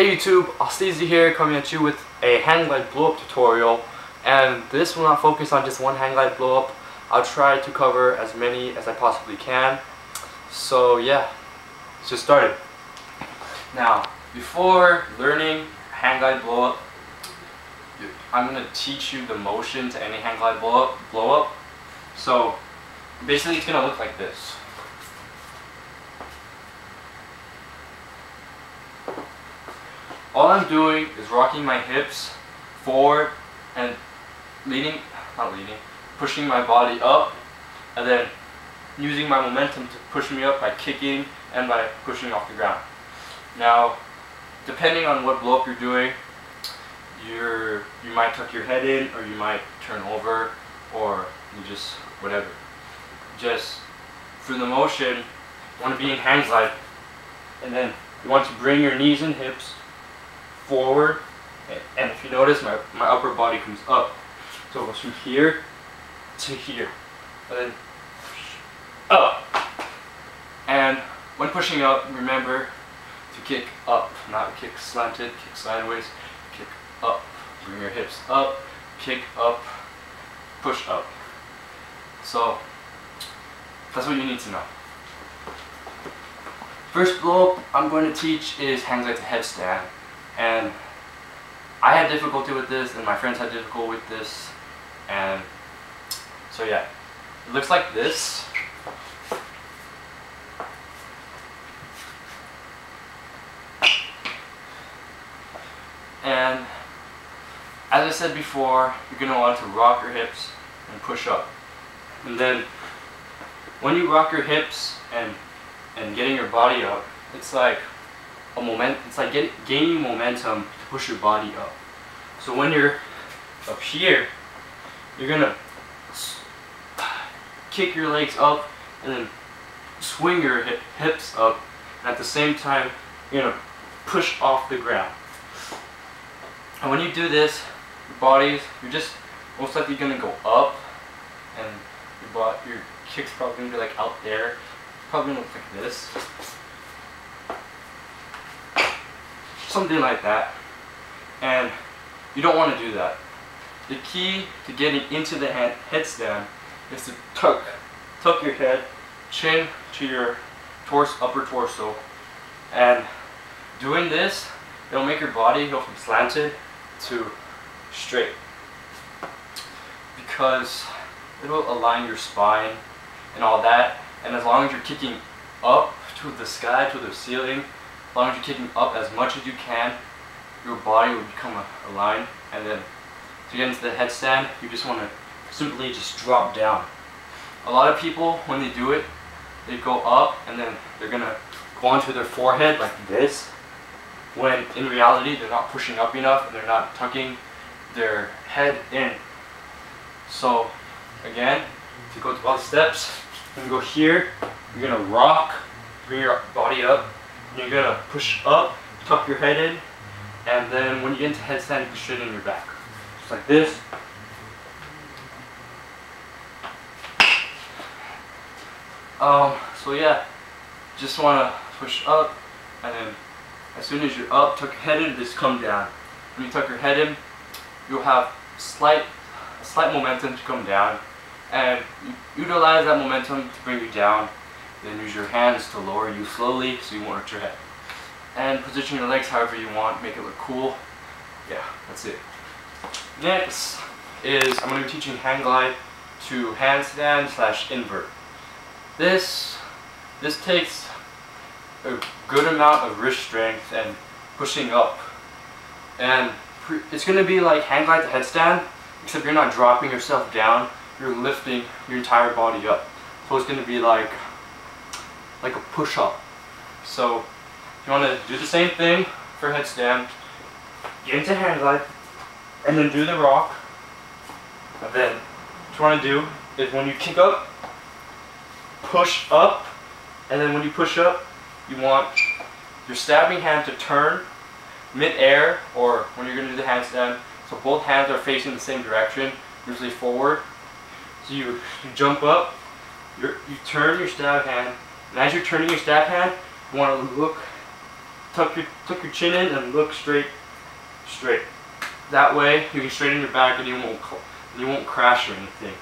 Hey YouTube, Steezy here, coming at you with a handglide blow-up tutorial, and this will not focus on just one handglide blow-up. I'll try to cover as many as I possibly can. So yeah, let's just start it. Now, before learning handglide blow-up, I'm going to teach you the motion to any handglide blow-up. So basically it's going to look like this. All I'm doing is rocking my hips forward and pushing my body up, and then using my momentum to push me up by kicking and by pushing off the ground. Now, depending on what blow up you're doing, you might tuck your head in, or you might turn over, or you just whatever. Just for the motion, you want to be in handglide, and then you want to bring your knees and hips forward, and if you notice, my upper body comes up, so it goes from here to here, and then up. And when pushing up, remember to kick up, not kick slanted, kick sideways, kick up. Bring your hips up, kick up, push up. So that's what you need to know. First blow up I'm going to teach is handglide to headstand. And I had difficulty with this, and my friends had difficulty with this, and so yeah, it looks like this. And as I said before, you're going to want to rock your hips and push up. And then when you rock your hips and getting your body up, it's like gaining momentum to push your body up. So when you're up here, you're gonna kick your legs up and then swing your hips up, and at the same time you're gonna push off the ground. And when you do this, you're just most likely gonna go up, and your kick's probably gonna be like out there. It's probably gonna look like this. Something like that, and you don't want to do that. The key to getting into the headstand is to tuck your head, chin to your upper torso, and doing this, it'll make your body go from slanted to straight, because it'll align your spine and all that. And as long as you're kicking up to the sky, to the ceiling, as long as you're kicking up as much as you can, your body will become aligned. And then to get into the headstand, you just want to simply just drop down. A lot of people, when they do it, they go up and then they're going to go onto their forehead like this, when in reality they're not pushing up enough and they're not tucking their head in. So again, to go through all the steps, you're going to go here, you're going to rock, bring your body up, you're going to push up, tuck your head in, and then when you get into headstand, you can straighten your back. Just like this. So yeah, just want to push up, and then as soon as you're up, tuck your head in, just come down. When you tuck your head in, you'll have a slight momentum to come down, and you utilize that momentum to bring you down. Then use your hands to lower you slowly so you won't hurt your head. And position your legs however you want, make it look cool. Yeah, that's it. Next is I'm going to be teaching handglide to handstand / invert. This takes a good amount of wrist strength and pushing up. And it's going to be like handglide to headstand, except you're not dropping yourself down, you're lifting your entire body up. So it's going to be like a push-up. So if you want to do the same thing for headstand, get into handglide, and then do the rock. And then what you want to do is when you kick up, push up, and then when you push up, you want your stabbing hand to turn mid-air, or when you're going to do the handstand, so both hands are facing the same direction, usually forward. So you jump up, you turn your stab hand, and as you're turning your stab hand, you want to look tuck your chin in and look straight. That way you can straighten your back and you won't crash or anything.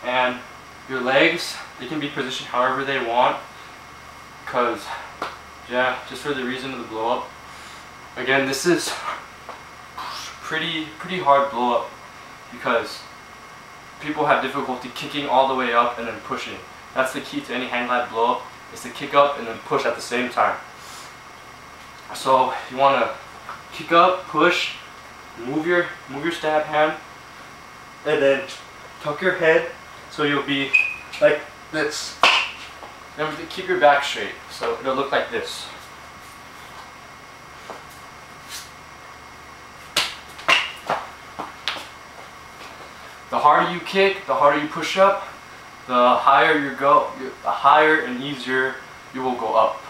And your legs, they can be positioned however they want, because yeah, just for the reason of the blow up. Again, this is pretty hard blow up because people have difficulty kicking all the way up and then pushing. That's the key to any hang glide blow up, is to kick up and then push at the same time. So you want to kick up, push, move your stab hand, and then tuck your head so you'll be like this. Remember to keep your back straight, so it'll look like this. The harder you kick, the harder you push up, the higher the higher and easier you will go up.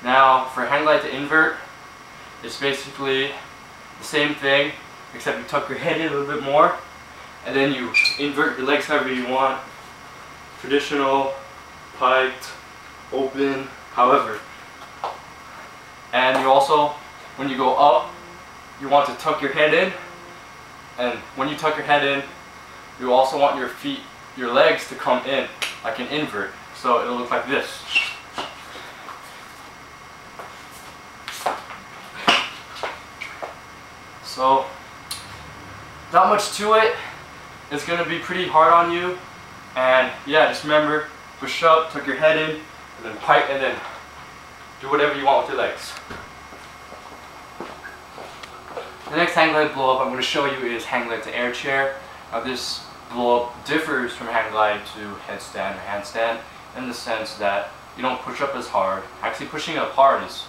Now for hang glide to invert, it's basically the same thing, except you tuck your head in a little bit more, and then you invert your legs however you want. Traditional, piked, open, however. And you also, when you go up, you want to tuck your head in, and when you tuck your head in, you also want your legs to come in like an invert, so it'll look like this. So, not much to it. It's going to be pretty hard on you, and yeah, just remember, push up, tuck your head in, and then pike, and then do whatever you want with your legs. The next hang glide blow up I'm going to show you is hang glide to air chair. Now this blow up differs from hang glide to headstand or handstand in the sense that you don't push up as hard. Actually, pushing up hard is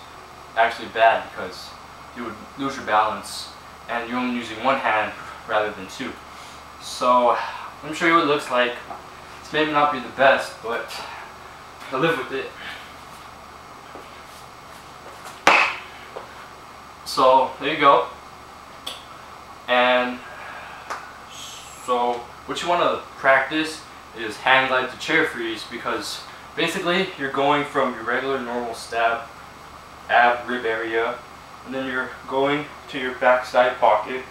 actually bad because you would lose your balance and you're only using one hand rather than two. So let me show you what it looks like. This may not be the best, but I live with it. So there you go. And so what you want to practice is hang glide to chair freeze, because basically you're going from your regular normal stab, ab, rib area, and then you're going to your back side pocket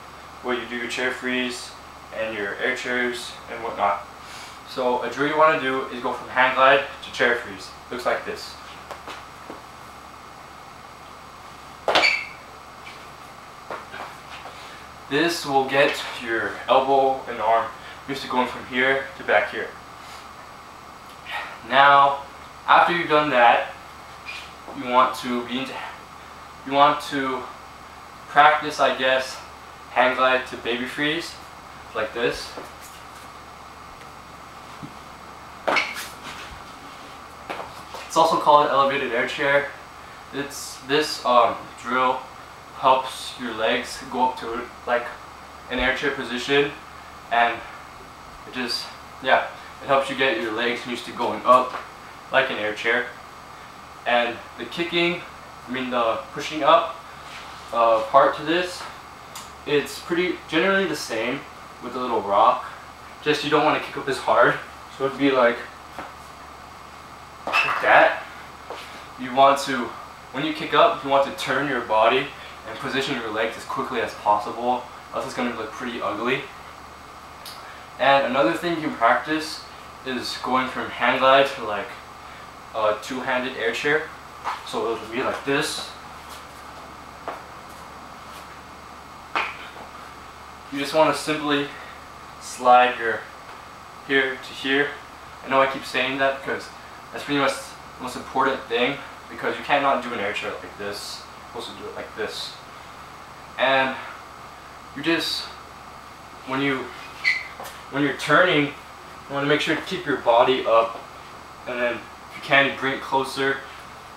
where you do your chair freeze and your air chairs and whatnot. So a drill you want to do is go from hang glide to chair freeze. Looks like this. This will get your elbow and arm used to going from here to back here. Now, after you've done that, you want to practice, I guess, hang glide to baby freeze, like this. It's also called an elevated air chair. This drill helps your legs go up to like an air chair position, and it helps you get your legs used to going up like an air chair. And the the pushing up part to this, it's generally the same with the little rock, just you don't want to kick up as hard, so it'd be like that. You want to, when you kick up, you want to turn your body and position your legs as quickly as possible, else it's going to look pretty ugly. And another thing you can practice is going from hang glide to like a two-handed air chair. So it'll be like this. You just want to simply slide your here to here. I know I keep saying that because that's pretty much the most important thing, because you cannot do an air chair like this. You're supposed to do it like this. And you just, when you're turning, you want to make sure to keep your body up, and then if you can, you bring it closer,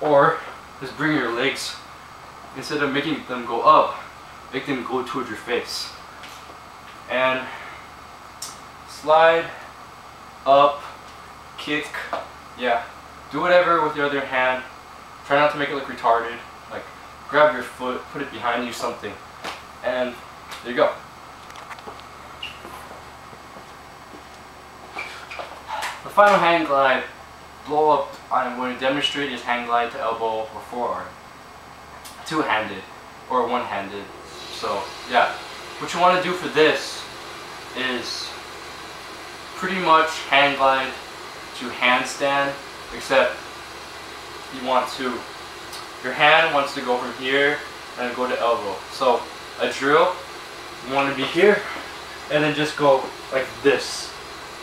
or just bring your legs, instead of making them go up, make them go towards your face. And slide, up, kick, yeah, do whatever with your other hand. Try not to make it look retarded, like grab your foot, put it behind you, something, and there you go. The final hang glide blow up I'm going to demonstrate is hang glide to elbow or forearm. two-handed or one-handed. So yeah, what you want to do for this is pretty much hand glide to handstand, except your hand wants to go from here and go to elbow. So a drill, you want to be here and then just go like this.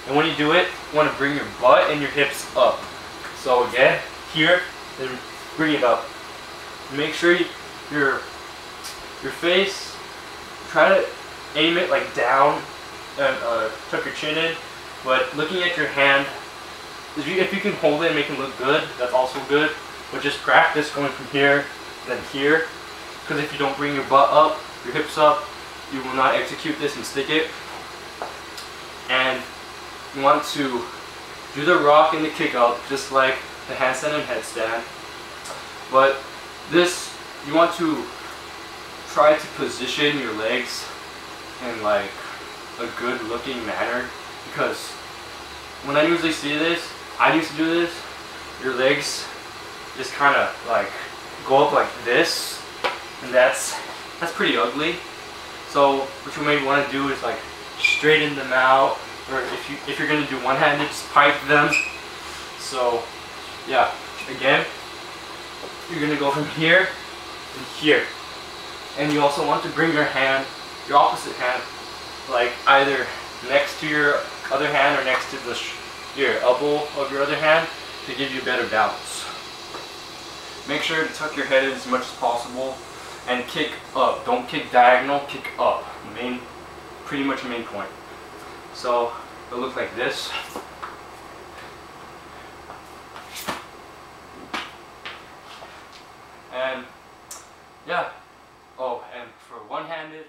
And when you do it, you want to bring your butt and your hips up. So again, here, then bring it up. Make sure your face, try to aim it like down and tuck your chin in. But looking at your hand, if you can hold it and make it look good, that's also good. But just practice going from here, then here. Because if you don't bring your butt up, your hips up, you will not execute this and stick it. And you want to do the rock and the kick up, just like the handstand and headstand. But this, you want to try to position your legs in like a good looking manner, because when I usually see this, I used to do this, your legs just kind of like go up like this, and that's pretty ugly. So what you may want to do is like straighten them out, or if you're gonna do one-handed, just pipe them. So yeah, again, you're gonna go from here and here, and you also want to bring your hand, your opposite hand, like either next to your other hand or next to your elbow of your other hand to give you better balance. Make sure to tuck your head in as much as possible and kick up. Don't kick diagonal, kick up. Pretty much main point. So it'll look like this. And yeah. Oh, and for one-handed,